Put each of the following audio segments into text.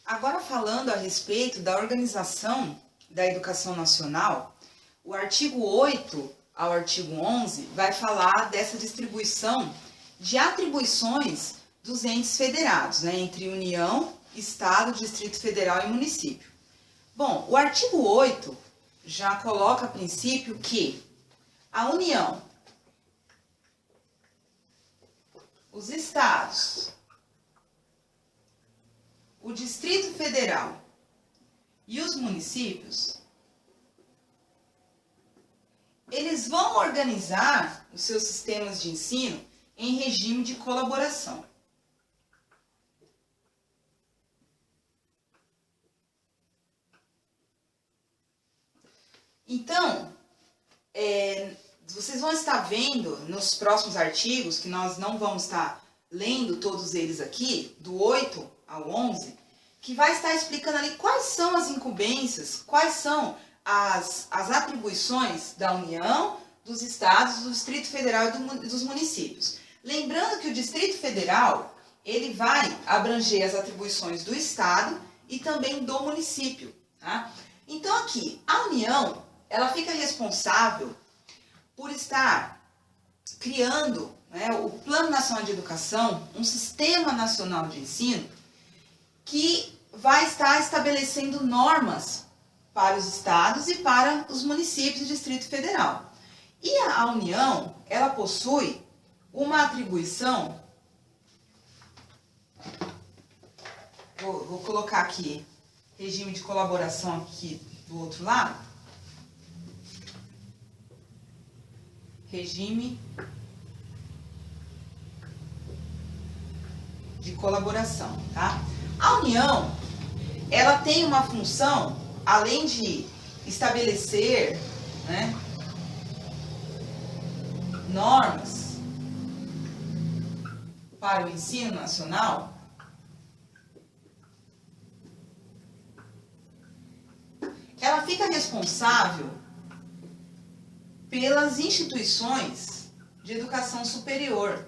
Agora falando a respeito da organização da educação nacional, o artigo 8 ao artigo 11 vai falar dessa distribuição de atribuições dos entes federados, entre União, Estado, Distrito Federal e município. Bom, o artigo 8 já coloca a princípio que a União, os estados, o Distrito Federal e os municípios, eles vão organizar os seus sistemas de ensino em regime de colaboração. Então, vocês vão estar vendo nos próximos artigos, que nós não vamos estar lendo todos eles aqui, do 8 ao 11, que vai estar explicando ali quais são as incumbências, quais são as atribuições da União, dos Estados, do Distrito Federal e dos municípios. Lembrando que o Distrito Federal, ele vai abranger as atribuições do Estado e também do município, tá? Então aqui, a União, ela fica responsável por estar criando o Plano Nacional de Educação, um Sistema Nacional de Ensino, que vai estar estabelecendo normas para os estados e para os municípios e Distrito Federal. E a União, ela possui uma atribuição, vou colocar aqui, regime de colaboração aqui do outro lado, regime de colaboração, tá? A União, ela tem uma função, além de estabelecer, normas para o ensino nacional, ela fica responsável pelas instituições de educação superior.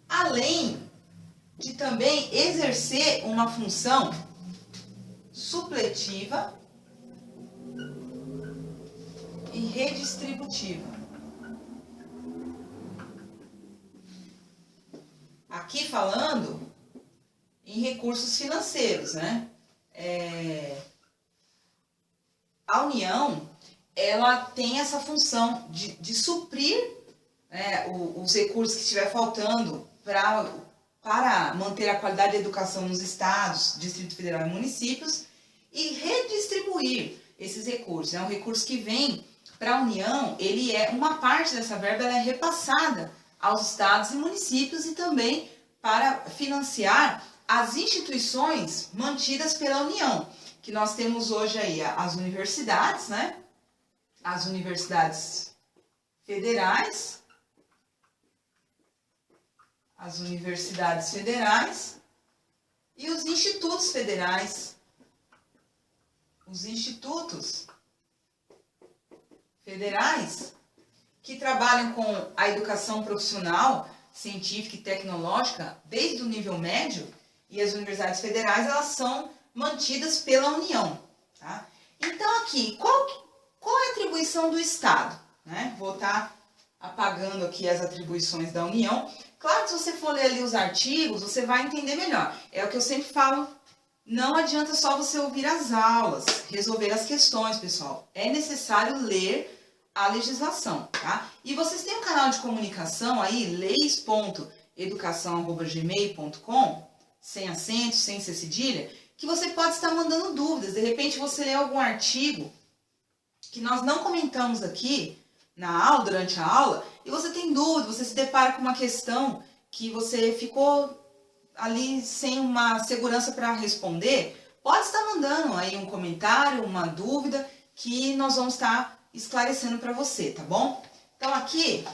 Além de também exercer uma função supletiva e redistributiva. Aqui falando em recursos financeiros, A União, ela tem essa função de suprir os recursos que estiver faltando para manter a qualidade da educação nos estados, Distrito Federal e municípios, e redistribuir esses recursos. Um recurso que vem para a União, uma parte dessa verba ela é repassada aos estados e municípios e também para financiar as instituições mantidas pela União, que nós temos hoje aí as universidades, as universidades federais, e os institutos federais. Os institutos federais que trabalham com a educação profissional, científica e tecnológica desde o nível médio, e as universidades federais, elas são mantidas pela União, tá? Então aqui, qual é a atribuição do Estado? Vou estar apagando aqui as atribuições da União. Claro que se você for ler ali os artigos, você vai entender melhor. É o que eu sempre falo, não adianta só você ouvir as aulas, resolver as questões, pessoal. É necessário ler a legislação, tá? E vocês têm um canal de comunicação aí, leis.educação@gmail.com, sem acento, sem ser cedilha, que você pode estar mandando dúvidas. De repente você lê algum artigo que nós não comentamos aqui na aula, durante a aula, e você tem dúvida, você se depara com uma questão que você ficou ali sem uma segurança para responder, pode estar mandando aí um comentário, uma dúvida, que nós vamos estar esclarecendo para você, tá bom? Então aqui,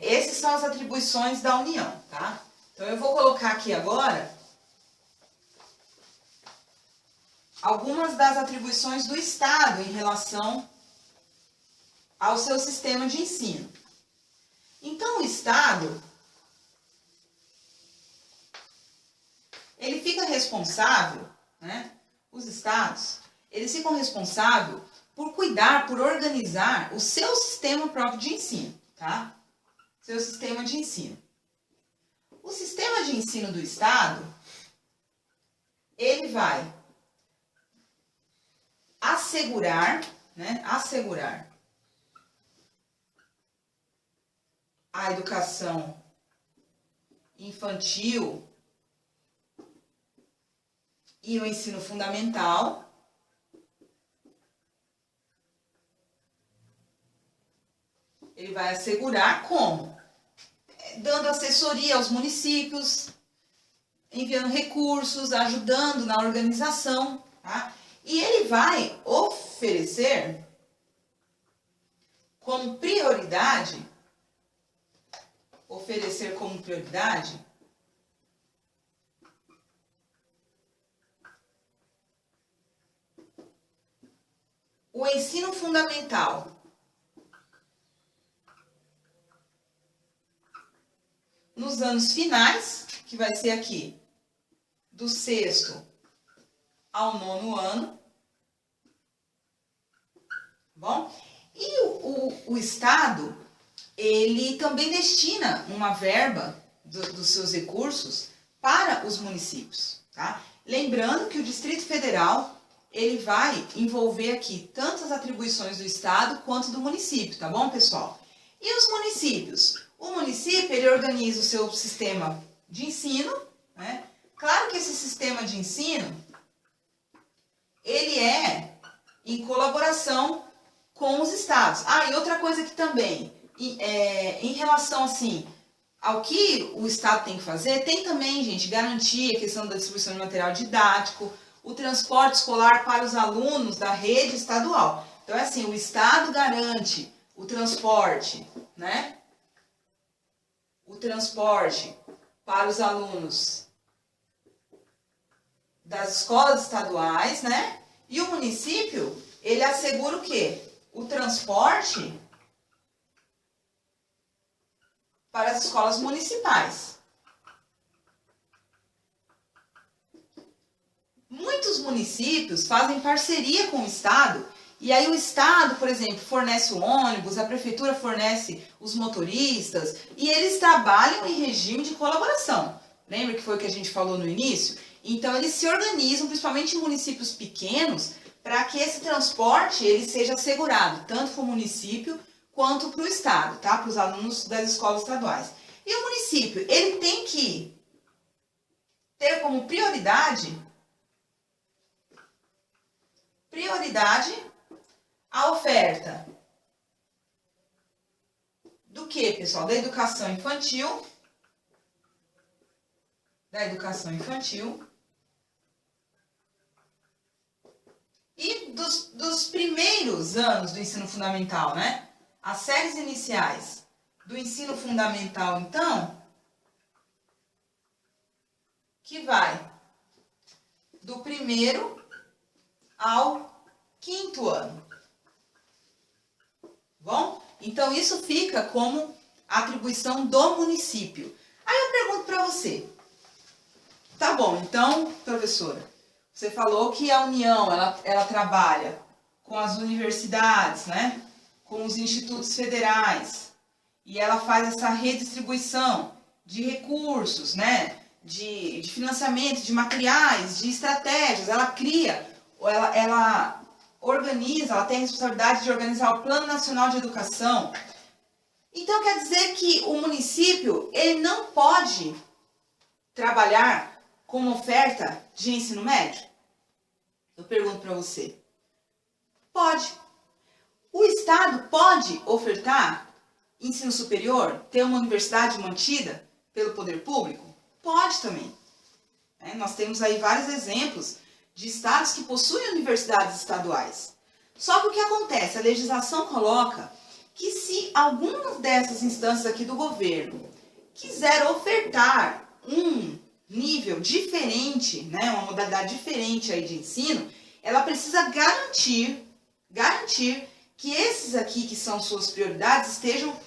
essas são as atribuições da União, tá? Então eu vou colocar aqui agora algumas das atribuições do Estado em relação ao seu sistema de ensino. Então, o Estado, ele fica responsável, né? Os estados, eles ficam responsáveis por cuidar, por organizar o seu sistema próprio de ensino, tá? Seu sistema de ensino. O sistema de ensino do Estado, ele vai assegurar, né? Assegurar a educação infantil e o ensino fundamental, ele vai assegurar como? Dando assessoria aos municípios, enviando recursos, ajudando na organização, tá? E ele vai oferecer como prioridade, o ensino fundamental. Nos anos finais, que vai ser aqui, do 6º ao 9º ano, bom? E o Estado, ele também destina uma verba dos seus recursos para os municípios, tá? Lembrando que o Distrito Federal, ele vai envolver aqui tanto as atribuições do Estado quanto do município, tá bom, pessoal? E os municípios? O município, ele organiza o seu sistema de ensino, né? Claro que esse sistema de ensino, ele é em colaboração com os estados. Ah, e outra coisa que também, em relação, assim, ao que o Estado tem que fazer, tem também, gente, garantir a questão da distribuição de material didático, o transporte escolar para os alunos da rede estadual. Então, é assim, o Estado garante o transporte, né? O transporte para os alunos das escolas estaduais, né? E o município, ele assegura o quê? O transporte para as escolas municipais. Muitos municípios fazem parceria com o Estado, e aí o Estado, por exemplo, fornece o ônibus, a prefeitura fornece os motoristas, e eles trabalham em regime de colaboração. Lembra que foi o que a gente falou no início? Então, eles se organizam, principalmente em municípios pequenos, para que esse transporte ele seja assegurado, tanto para o município quanto para o Estado, tá? Para os alunos das escolas estaduais. E o município, ele tem que ter como prioridade a oferta do que, pessoal? Da educação infantil, e dos primeiros anos do ensino fundamental, né? As séries iniciais do ensino fundamental, então, que vai do 1º ao 5º ano. Bom? Então, isso fica como atribuição do município. Aí eu pergunto para você. Tá bom, então, professora, você falou que a União, ela trabalha com as universidades, né? Com os institutos federais. E ela faz essa redistribuição de recursos, né? De financiamento, de materiais, de estratégias. Ela cria, ela organiza, ela tem a responsabilidade de organizar o Plano Nacional de Educação. Então, quer dizer que o município, ele não pode trabalhar com uma oferta de ensino médio? Eu pergunto para você. Pode. O Estado pode ofertar ensino superior, ter uma universidade mantida pelo poder público? Pode também. Nós temos aí vários exemplos de estados que possuem universidades estaduais. Só que o que acontece? A legislação coloca que se alguma dessas instâncias aqui do governo quiser ofertar um nível diferente, né, uma modalidade diferente aí de ensino, ela precisa garantir que esses aqui, que são suas prioridades, estejam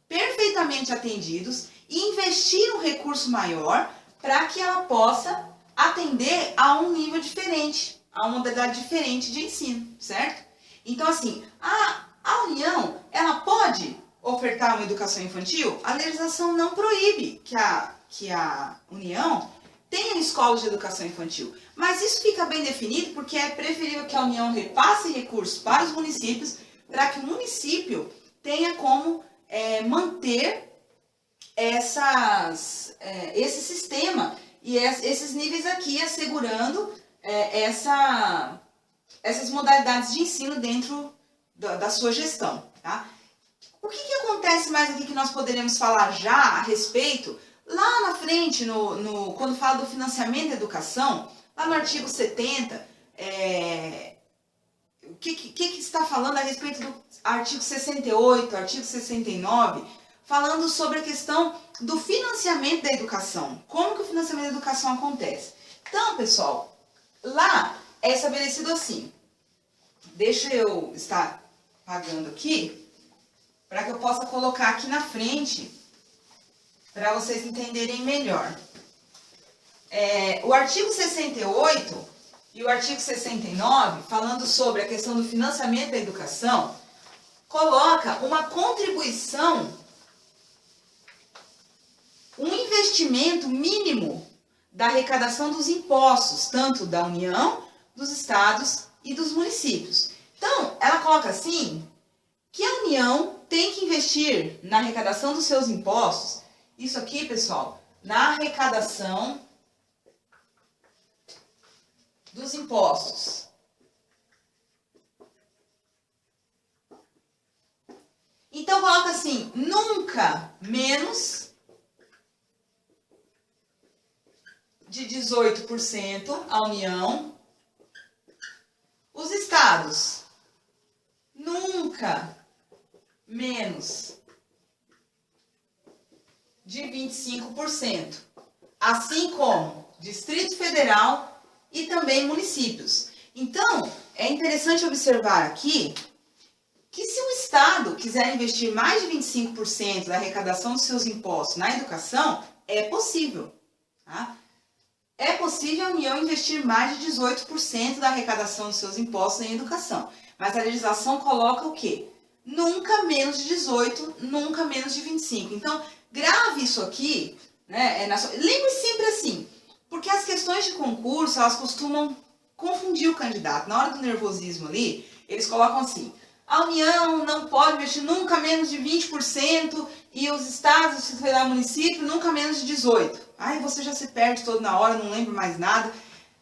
perfeitamente atendidos e investir um recurso maior para que ela possa atender a um nível diferente, a uma modalidade diferente de ensino, certo? Então, assim, a União, ela pode ofertar uma educação infantil? A legislação não proíbe que a União tenha escolas de educação infantil, mas isso fica bem definido porque é preferível que a União repasse recursos para os municípios para que o município tenha como manter esse sistema e esses níveis aqui, assegurando essas modalidades de ensino dentro da sua gestão. Tá? O que acontece mais aqui que nós poderemos falar já a respeito? Lá na frente, quando fala do financiamento da educação, lá no artigo 70, o que está falando a respeito do artigo 68, artigo 69, falando sobre a questão do financiamento da educação. Como que o financiamento da educação acontece? Então, pessoal, lá é estabelecido assim. Deixa eu estar apagando aqui, para que eu possa colocar aqui na frente, para vocês entenderem melhor. O artigo 68 e o artigo 69, falando sobre a questão do financiamento da educação, coloca uma contribuição, um investimento mínimo da arrecadação dos impostos, tanto da União, dos estados e dos municípios. Então, ela coloca assim, que a União tem que investir na arrecadação dos seus impostos, isso aqui, pessoal, na arrecadação dos impostos. Então, coloca assim, nunca menos de 18% a União. Os estados, nunca menos de 25%. Assim como Distrito Federal e também municípios. Então, é interessante observar aqui que se o Estado quiser investir mais de 25% da arrecadação dos seus impostos na educação, é possível. Tá? É possível a União investir mais de 18% da arrecadação dos seus impostos em educação. Mas a legislação coloca o quê? Nunca menos de 18%, nunca menos de 25%. Então, grave isso aqui, né? Lembre sempre assim, porque as questões de concurso, elas costumam confundir o candidato. Na hora do nervosismo ali, eles colocam assim, a União não pode investir nunca menos de 20% e os estados, o Distrito Federal e o município, nunca menos de 18%. Aí você já se perde todo na hora, não lembra mais nada.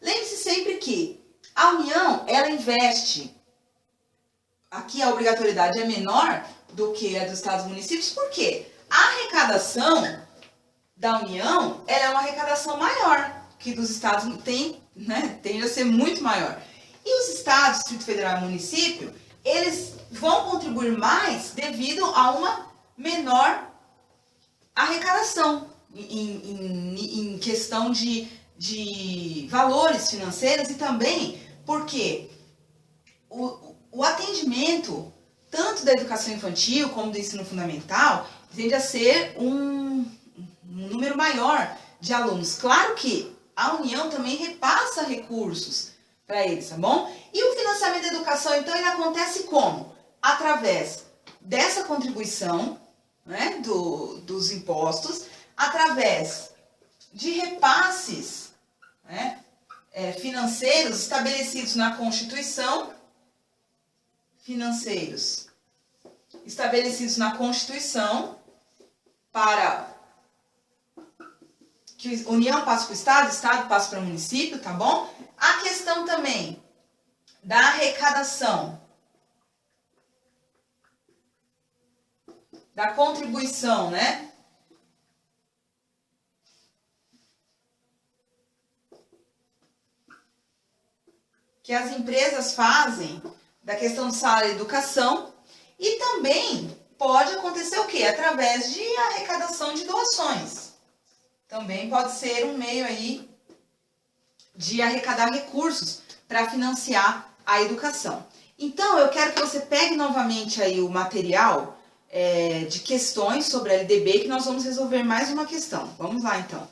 Lembre-se sempre que a União, ela investe, aqui a obrigatoriedade é menor do que a dos estados e municípios, por quê? A arrecadação da União, ela é uma arrecadação maior que dos estados, tende a ser muito maior. E os estados, Distrito Federal e município, eles vão contribuir mais devido a uma menor arrecadação em questão de valores financeiros e também porque o atendimento tanto da educação infantil como do ensino fundamental tende a ser um número maior de alunos. Claro que a União também repassa recursos para eles, tá bom? E o financiamento da educação, então, ele acontece como? Através dessa contribuição, né, dos impostos, através de repasses, né, financeiros estabelecidos na Constituição, para que a União passe para o Estado passe para o município, tá bom? A questão também da arrecadação, da contribuição, né? Que as empresas fazem da questão do salário e educação e também pode acontecer o quê? Através de arrecadação de doações. Também pode ser um meio aí de arrecadar recursos para financiar a educação. Então, eu quero que você pegue pegue novamente aí o material de questões sobre a LDB, que nós vamos resolver mais uma questão. Vamos lá, então.